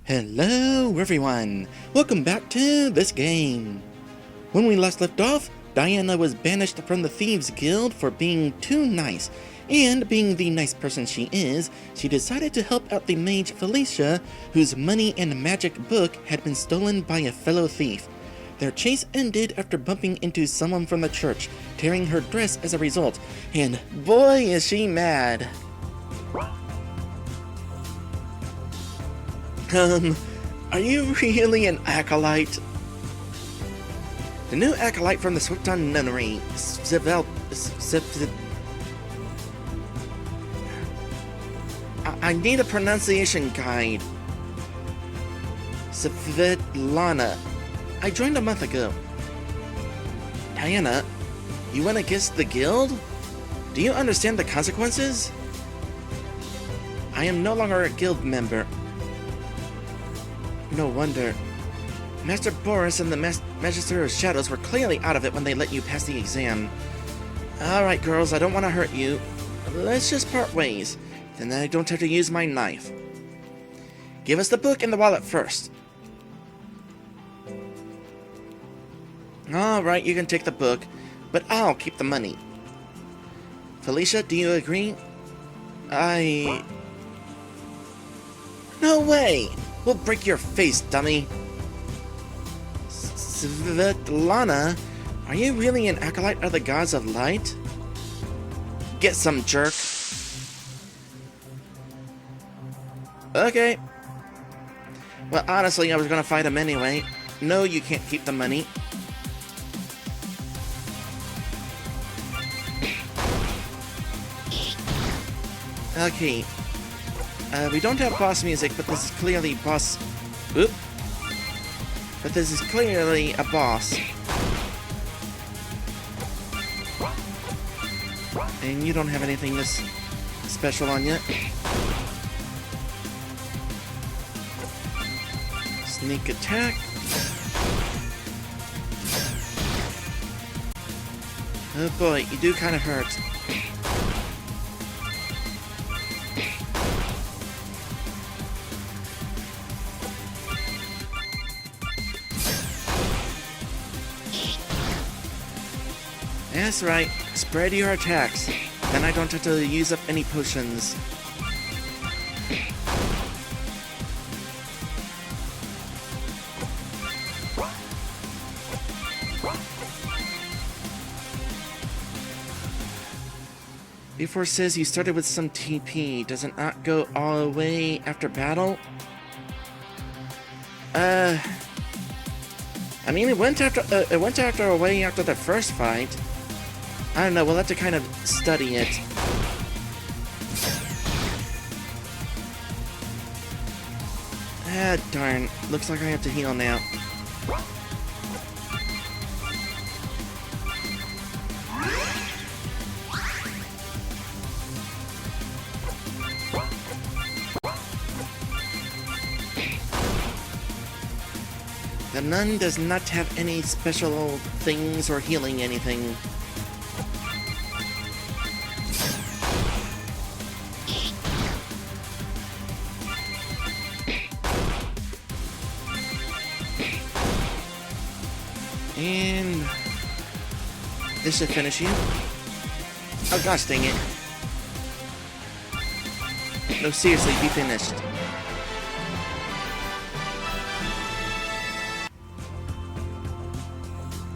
Hello everyone! Welcome back to this game! When we last left off, Diana was banished from the Thieves Guild for being too nice, and being the nice person she is, she decided to help out the mage Felicia, whose money and magic book had been stolen by a fellow thief. Their chase ended after bumping into someone from the church, tearing her dress as a result, and boy is she mad! Are you really an acolyte? The new acolyte from the Swiftton Nunnery, I need a pronunciation guide. Svetlana. I joined a month ago. Diana, you went against the guild? Do you understand the consequences? I am no longer a guild member. No wonder. Master Boris and the Magister of Shadows were clearly out of it when they let you pass the exam. Alright girls, I don't want to hurt you. Let's just part ways. Then I don't have to use my knife. Give us the book and the wallet first. Alright, you can take the book, but I'll keep the money. Felicia, do you agree? No way! We'll break your face, dummy! Svetlana, are you really an acolyte of the gods of light? Get some, jerk! Okay. Well, honestly, I was gonna fight him anyway. No, you can't keep the money. Okay. We don't have boss music, but this is clearly boss... Oop. But this is clearly a boss. And you don't have anything this special on you. Sneak attack. Oh boy, you do kind of hurt. That's right, spread your attacks. Then I don't have to use up any potions. Ep4 says you started with some TP. Does it not go all the way after battle? I mean, it went away after the first fight. I don't know, we'll have to kind of study it. Ah, darn. Looks like I have to heal now. The nun does not have any special things or healing anything. And this should finish you. Oh gosh dang it. No, seriously, be finished.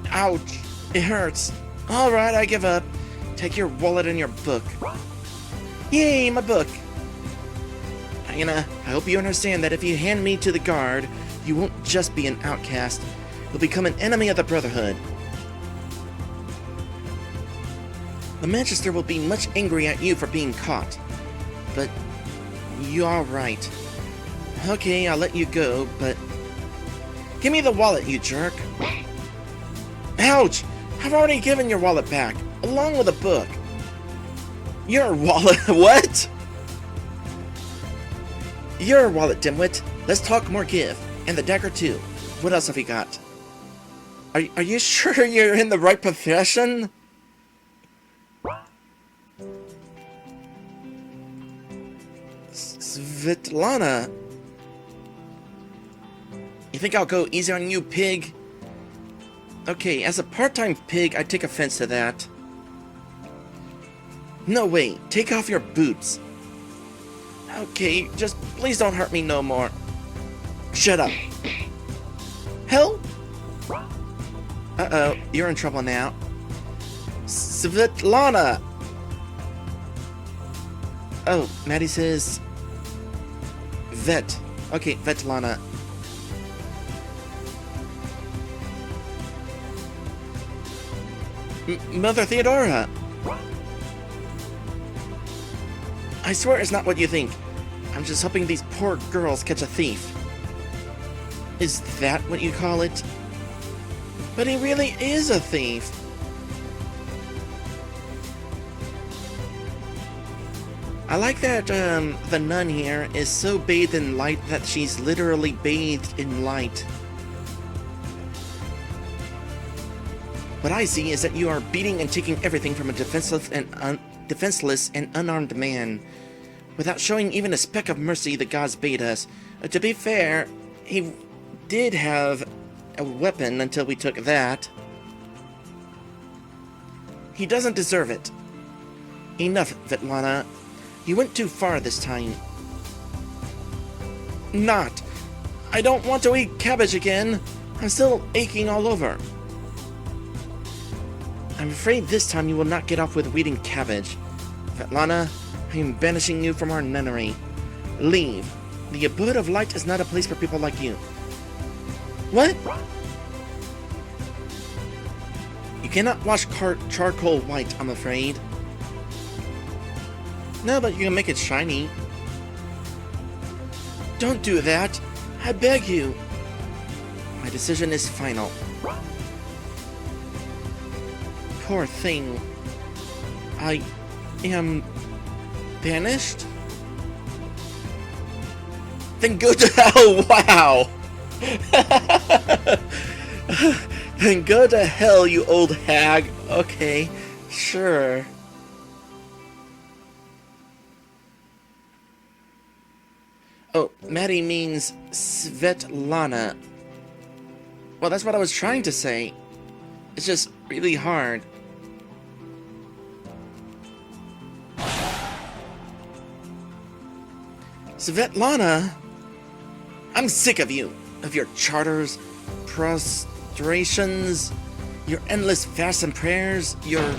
Ouch! It hurts. Alright, I give up. Take your wallet and your book. Yay, my book! Diana, I hope you understand that if you hand me to the guard, you won't just be an outcast. You'll become an enemy of the Brotherhood. The Magister will be much angry at you for being caught. But you are right. Okay, I'll let you go, but... Give me the wallet, you jerk! Ouch! I've already given your wallet back, along with a book. Your wallet? What? Your wallet, dimwit. Let's talk more give. And the dagger too. What else have you got? Are you sure you're in the right profession? Svetlana. You think I'll go easy on you, pig? Okay, as a part-time pig, I take offense to that. No way, take off your boots. Okay, just please don't hurt me no more. Shut up. Hell? Uh-oh, you're in trouble now. Svetlana! Oh, Maddie says... Vet. Okay, Svetlana. Mother Theodora! I swear it's not what you think. I'm just hoping these poor girls catch a thief. Is that what you call it? But he really is a thief. I like that the nun here is so bathed in light that she's literally bathed in light. What I see is that you are beating and taking everything from a defenseless and unarmed man, without showing even a speck of mercy the gods bade us. To be fair, he did have a weapon until we took that. He doesn't deserve it. Enough, Svetlana. You went too far this time. Not. I don't want to eat cabbage again. I'm still aching all over. I'm afraid this time you will not get off with eating cabbage. Svetlana, I am banishing you from our nunnery. Leave. The abode of light is not a place for people like you. What? You cannot wash charcoal white, I'm afraid. No, but you can make it shiny. Don't do that. I beg you. My decision is final. Poor thing. I am banished? Then go to hell, wow! Then go to hell, you old hag. Okay, sure. Oh, Maddie means Svetlana. Well, that's what I was trying to say. It's just really hard. Svetlana? I'm sick of you. Of your charters, prostrations, your endless fasts and prayers, your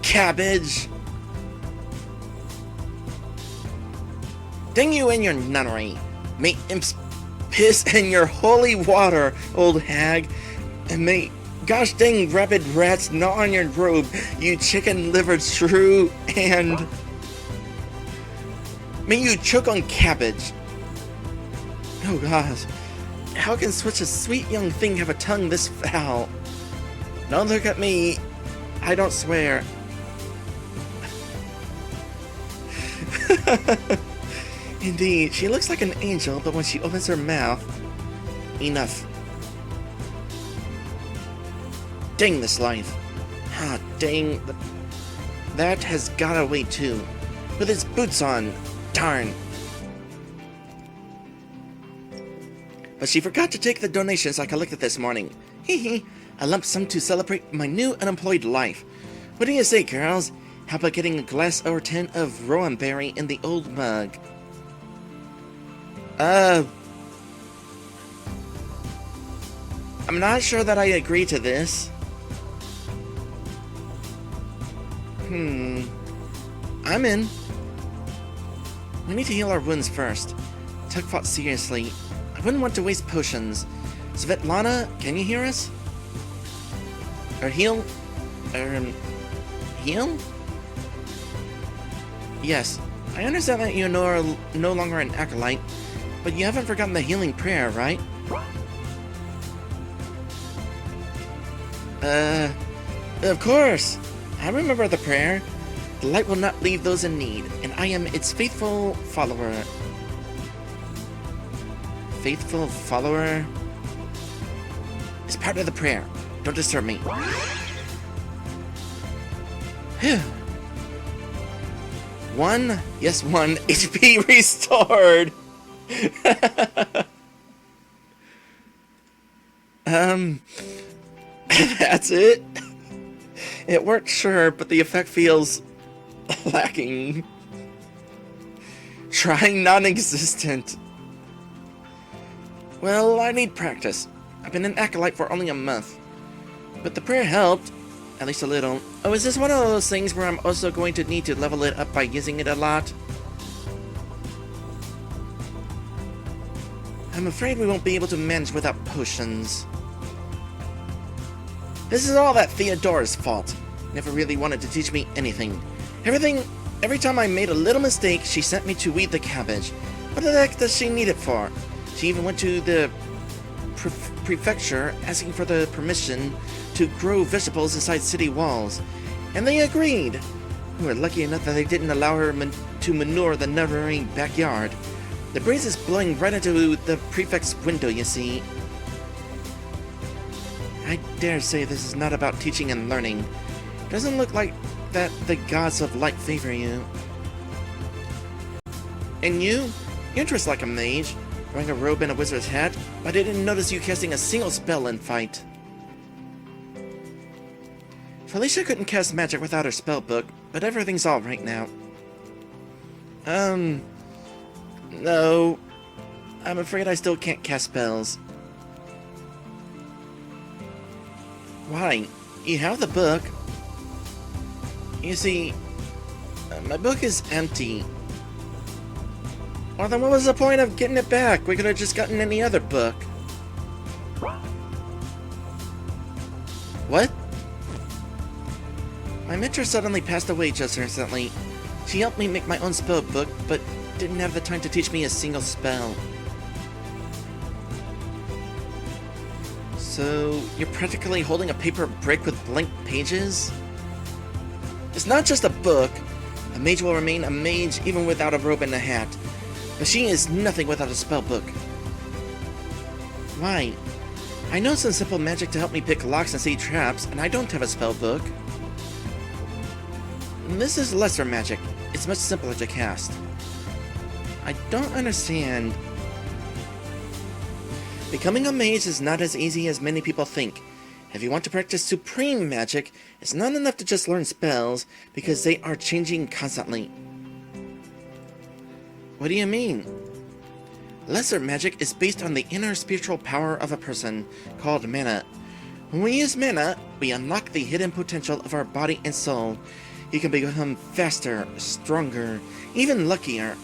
cabbage. Dang you and your nunnery. May imps piss in your holy water, old hag. And may gosh dang rabid rats gnaw on your robe, you chicken livered shrew, and may you choke on cabbage. Oh gosh. How can such a sweet young thing have a tongue this foul? Don't look at me. I don't swear. Indeed, she looks like an angel, but when she opens her mouth... Enough. Dang this life. Ah, dang. That has got away too. With his boots on. Darn. But she forgot to take the donations I collected this morning. Hee hee. A lump sum to celebrate my new unemployed life. What do you say, girls? How about getting a glass or 10 of rowan berry in the old mug? I'm not sure that I agree to this. I'm in. We need to heal our wounds first. Tuck fought seriously. I wouldn't want to waste potions. Svetlana, can you hear us? Heal? Heal? Yes. I understand that you're no longer an acolyte, but you haven't forgotten the healing prayer, right? Of course! I remember the prayer. The light will not leave those in need, and I am its faithful follower. Faithful follower? It's part of the prayer. Don't disturb me. Phew. 1 HP restored! That's it? It worked, sure, but the effect feels lacking. Trying non-existent. Well, I need practice. I've been an acolyte for only a month. But the prayer helped. At least a little. Oh, is this one of those things where I'm also going to need to level it up by using it a lot? I'm afraid we won't be able to manage without potions. This is all that Theodora's fault. Never really wanted to teach me anything. Every time I made a little mistake, she sent me to weed the cabbage. What the heck does she need it for? She even went to the prefecture asking for the permission to grow vegetables inside city walls. And they agreed. We were lucky enough that they didn't allow her to manure the neighboring backyard. The breeze is blowing right into the prefect's window, you see. I dare say this is not about teaching and learning. Doesn't look like that the gods of light favor you. And you? You're dressed like a mage, wearing a robe and a wizard's hat, but I didn't notice you casting a single spell in fight. Felicia couldn't cast magic without her spell book, but everything's alright now. No. I'm afraid I still can't cast spells. Why? You have the book. You see, my book is empty. Well, then what was the point of getting it back? We could have just gotten any other book. What? My mentor suddenly passed away just recently. She helped me make my own spell book, but didn't have the time to teach me a single spell. So, you're practically holding a paper brick with blank pages? It's not just a book. A mage will remain a mage even without a robe and a hat. But she is nothing without a spell book. Why? I know some simple magic to help me pick locks and see traps, and I don't have a spell book. This is lesser magic. It's much simpler to cast. I don't understand. Becoming a mage is not as easy as many people think. If you want to practice supreme magic, it's not enough to just learn spells, because they are changing constantly. What do you mean? Lesser magic is based on the inner spiritual power of a person, called mana. When we use mana, we unlock the hidden potential of our body and soul. You can become faster, stronger, even luckier.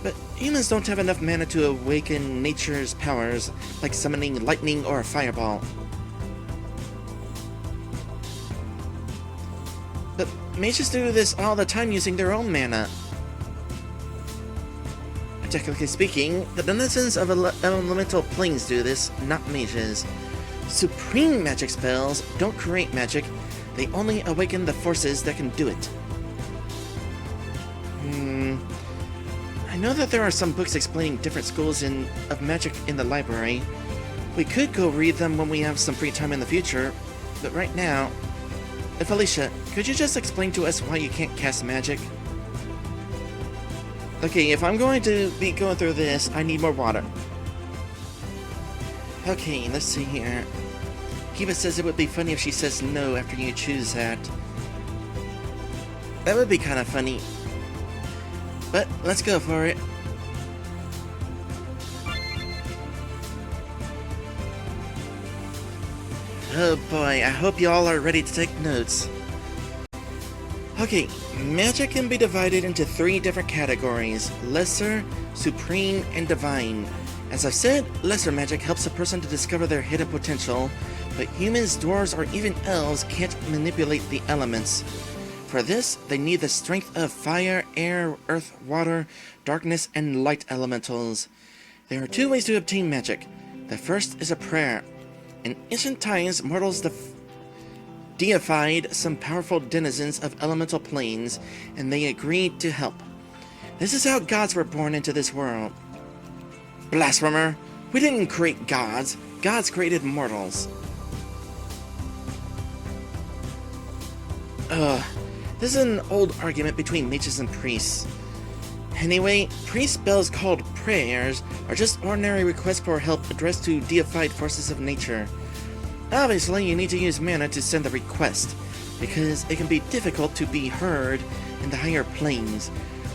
But humans don't have enough mana to awaken nature's powers, like summoning lightning or a fireball. But mages do this all the time using their own mana. Technically speaking, the denizens of elemental planes do this, not mages. Supreme magic spells don't create magic, they only awaken the forces that can do it. I know that there are some books explaining different schools of magic in the library. We could go read them when we have some free time in the future, but right now... Felicia, could you just explain to us why you can't cast magic? Okay, if I'm going to be going through this, I need more water. Okay, let's see here. Kiva says it would be funny if she says no after you choose that. That would be kind of funny. But, let's go for it. Oh boy, I hope you all are ready to take notes. Okay, magic can be divided into 3 different categories: lesser, supreme, and divine. As I've said, lesser magic helps a person to discover their hidden potential, but humans, dwarves, or even elves can't manipulate the elements. For this, they need the strength of fire, air, earth, water, darkness, and light elementals. There are 2 ways to obtain magic. The first is a prayer. In ancient times, mortals deified some powerful denizens of elemental planes, and they agreed to help. This is how gods were born into this world. Blasphemer! We didn't create gods. Gods created mortals. This is an old argument between mages and priests. Anyway, priest spells called prayers are just ordinary requests for help addressed to deified forces of nature. Obviously, you need to use mana to send the request, because it can be difficult to be heard in the higher planes,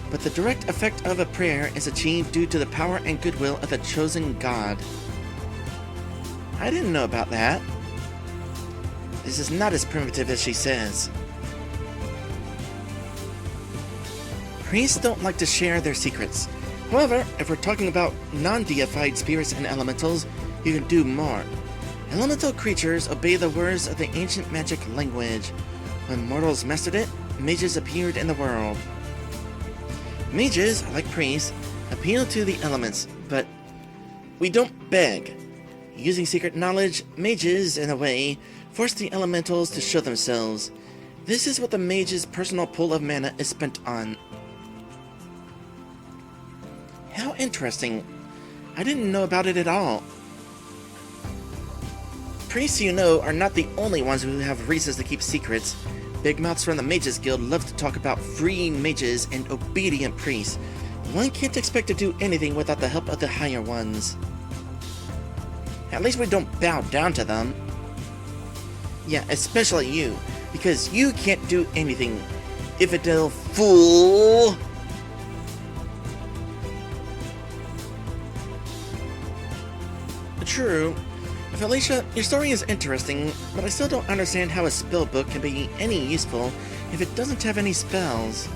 but the direct effect of a prayer is achieved due to the power and goodwill of the chosen god. I didn't know about that. This is not as primitive as she says. Priests don't like to share their secrets. However, if we're talking about non-deified spirits and elementals, you can do more. Elemental creatures obey the words of the ancient magic language. When mortals mastered it, mages appeared in the world. Mages, like priests, appeal to the elements, but we don't beg. Using secret knowledge, mages, in a way, force the elementals to show themselves. This is what the mage's personal pool of mana is spent on. How interesting. I didn't know about it at all. Priests, you know, are not the only ones who have reasons to keep secrets. Big mouths from the Mages Guild love to talk about free mages and obedient priests. One can't expect to do anything without the help of the higher ones. At least we don't bow down to them. Yeah, especially you, because you can't do anything. Infidel fool! True. Felicia, your story is interesting, but I still don't understand how a spell book can be any useful if it doesn't have any spells.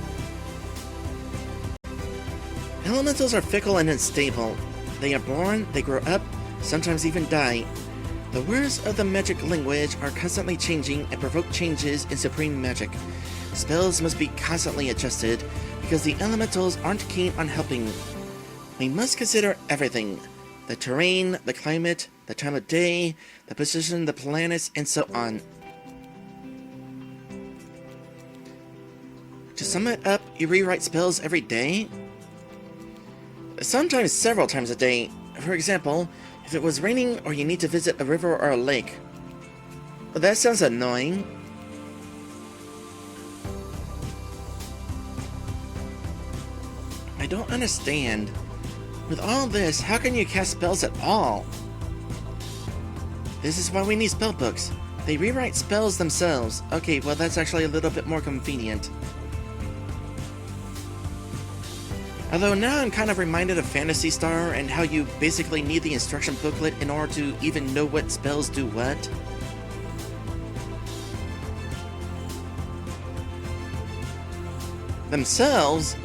Elementals are fickle and unstable. They are born, they grow up, sometimes even die. The words of the magic language are constantly changing and provoke changes in supreme magic. Spells must be constantly adjusted because the elementals aren't keen on helping. We must consider everything. The terrain, the climate, the time of day, the position of the planets, and so on. To sum it up, you rewrite spells every day? Sometimes several times a day. For example, if it was raining or you need to visit a river or a lake. That sounds annoying. I don't understand. With all this, how can you cast spells at all? This is why we need spell books. They rewrite spells themselves. Okay, well that's actually a little bit more convenient. Although now I'm kind of reminded of Phantasy Star and how you basically need the instruction booklet in order to even know what spells do what. Themselves?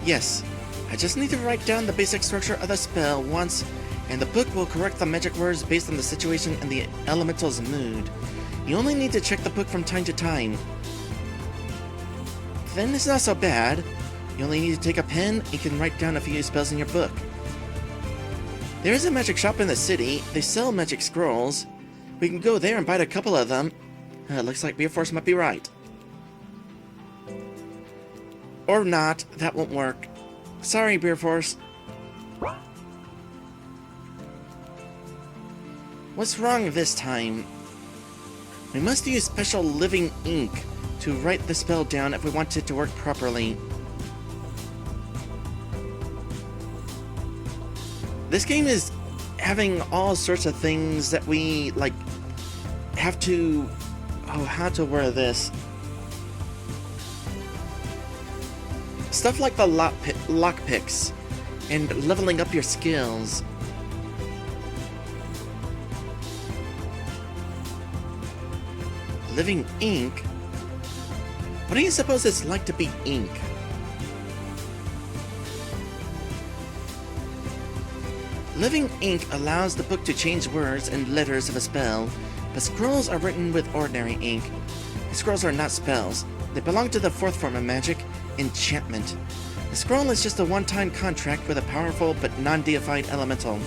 Yes, I just need to write down the basic structure of the spell once, and the book will correct the magic words based on the situation and the elemental's mood. You only need to check the book from time to time. Then it's not so bad. You only need to take a pen and you can write down a few spells in your book. There is a magic shop in the city. They sell magic scrolls. We can go there and buy a couple of them. Looks like Beer Force might be right. Or not, that won't work. Sorry, Beer Force. What's wrong this time? We must use special living ink to write the spell down if we want it to work properly. This game is having all sorts of things that we, like, have to... Oh, how to wear this? Stuff like the lockpicks and leveling up your skills. Living ink? What do you suppose it's like to be ink? Living ink allows the book to change words and letters of a spell, but scrolls are written with ordinary ink. Scrolls are not spells. They belong to the fourth form of magic, enchantment. The scroll is just a one-time contract with a powerful but non-deified elemental.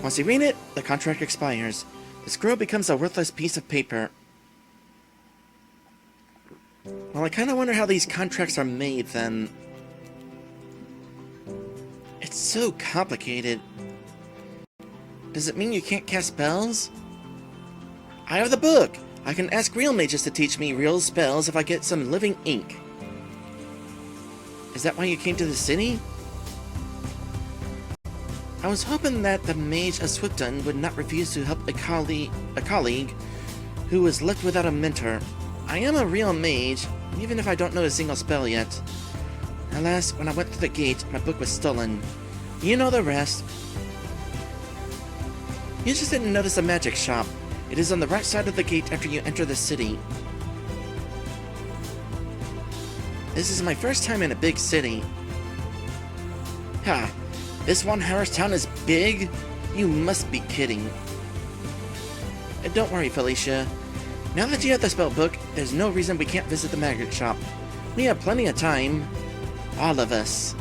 Once you read it, the contract expires. The scroll becomes a worthless piece of paper. Well, I kinda wonder how these contracts are made, then. It's so complicated. Does it mean you can't cast spells? I have the book! I can ask real mages to teach me real spells if I get some living ink. Is that why you came to the city? I was hoping that the mage of Swifton would not refuse to help a colleague who was left without a mentor. I am a real mage, even if I don't know a single spell yet. Alas, when I went through the gate, my book was stolen. You know the rest. You just didn't notice a magic shop. It is on the right side of the gate after you enter the city. This is my first time in a big city. Ha! This one Harris town is big? You must be kidding. Don't worry, Felicia. Now that you have the spell book, there's no reason we can't visit the magic shop. We have plenty of time. All of us.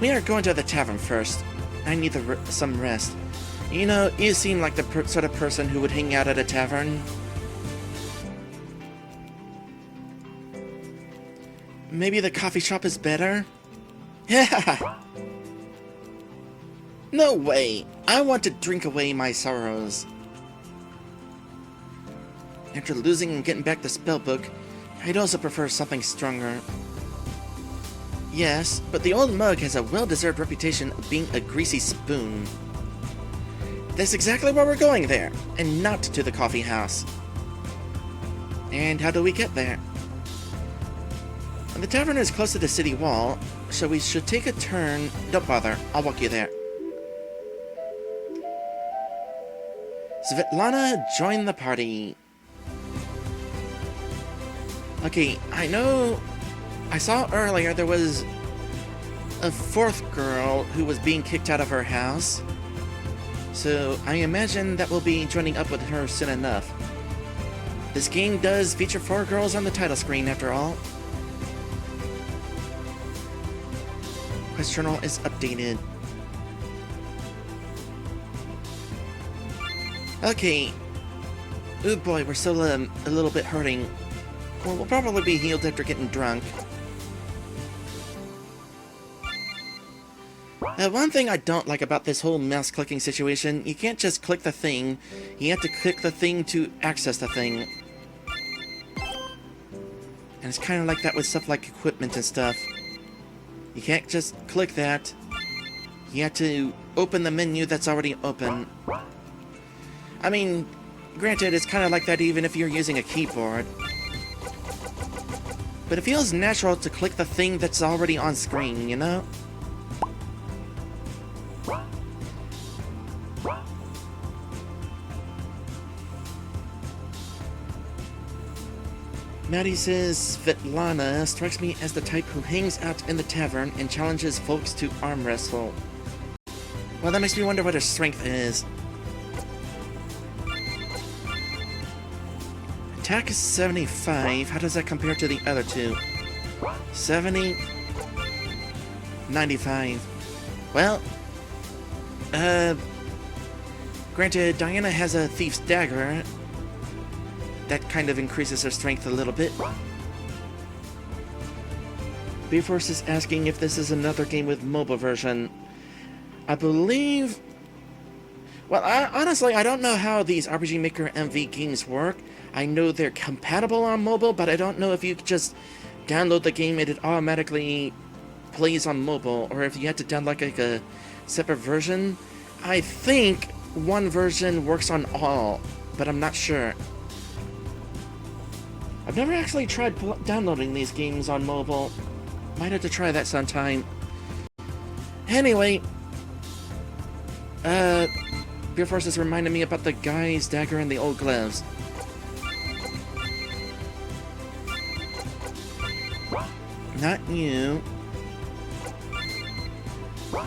We are going to the tavern first. I need some rest. You know, you seem like the sort of person who would hang out at a tavern. Maybe the coffee shop is better? Yeah! No way! I want to drink away my sorrows. After losing and getting back the spellbook, I'd also prefer something stronger. Yes, but the old mug has a well-deserved reputation of being a greasy spoon. That's exactly why we're going there, and not to the coffee house. And how do we get there? The tavern is close to the city wall, so we should take a turn. Don't bother, I'll walk you there. Svetlana, join the party. Okay, I know... I saw earlier there was a fourth girl who was being kicked out of her house. So I imagine that we'll be joining up with her soon enough. This game does feature 4 girls on the title screen after all. Quest journal is updated. Okay. Oh boy, we're still a little bit hurting. Well, we'll probably be healed after getting drunk. One thing I don't like about this whole mouse clicking situation, you can't just click the thing, you have to click the thing to access the thing. And it's kind of like that with stuff like equipment and stuff. You can't just click that, you have to open the menu that's already open. I mean, granted, it's kind of like that even if you're using a keyboard. But it feels natural to click the thing that's already on screen, you know? Maddie says, Svetlana strikes me as the type who hangs out in the tavern and challenges folks to arm wrestle. Well, that makes me wonder what her strength is. Attack is 75. How does that compare to the other two? 70? 95. Well, granted, Diana has a thief's dagger. That kind of increases her strength a little bit. B-Force is asking if this is another game with mobile version. I believe... Well, honestly, I don't know how these RPG Maker MV games work. I know they're compatible on mobile, but I don't know if you just download the game and it automatically plays on mobile, or if you had to download like a separate version. I think one version works on all, but I'm not sure. I've never actually tried downloading these games on mobile. Might have to try that sometime. Anyway, Beer Force has reminded me about the guy's dagger and the old gloves. Not you.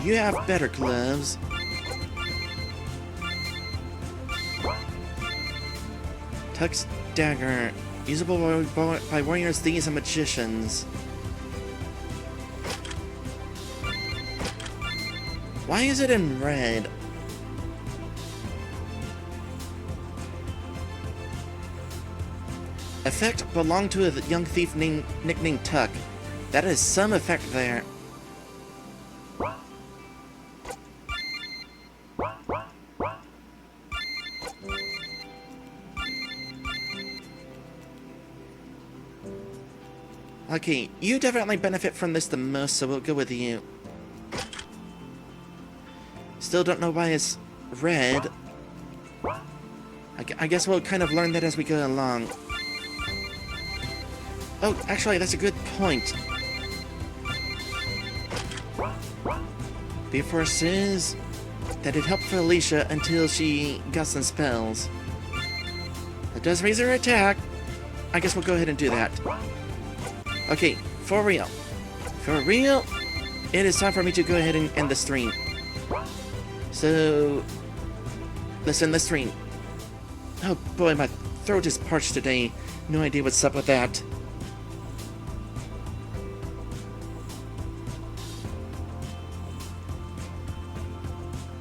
You have better gloves. Tuck's dagger. Usable by warriors, thieves, and magicians. Why is it in red? Effect belonged to a young thief nicknamed Tuck. That is some effect there. Okay, you definitely benefit from this the most, so we'll go with you. Still don't know why it's red. I guess we'll kind of learn that as we go along. Oh, actually, that's a good point. Before says that it helped Felicia until she got some spells. It does raise her attack. I guess we'll go ahead and do that. Okay, for real. For real, it is time for me to go ahead and end the stream. So, let's end the stream. Oh boy, my throat is parched today. No idea what's up with that.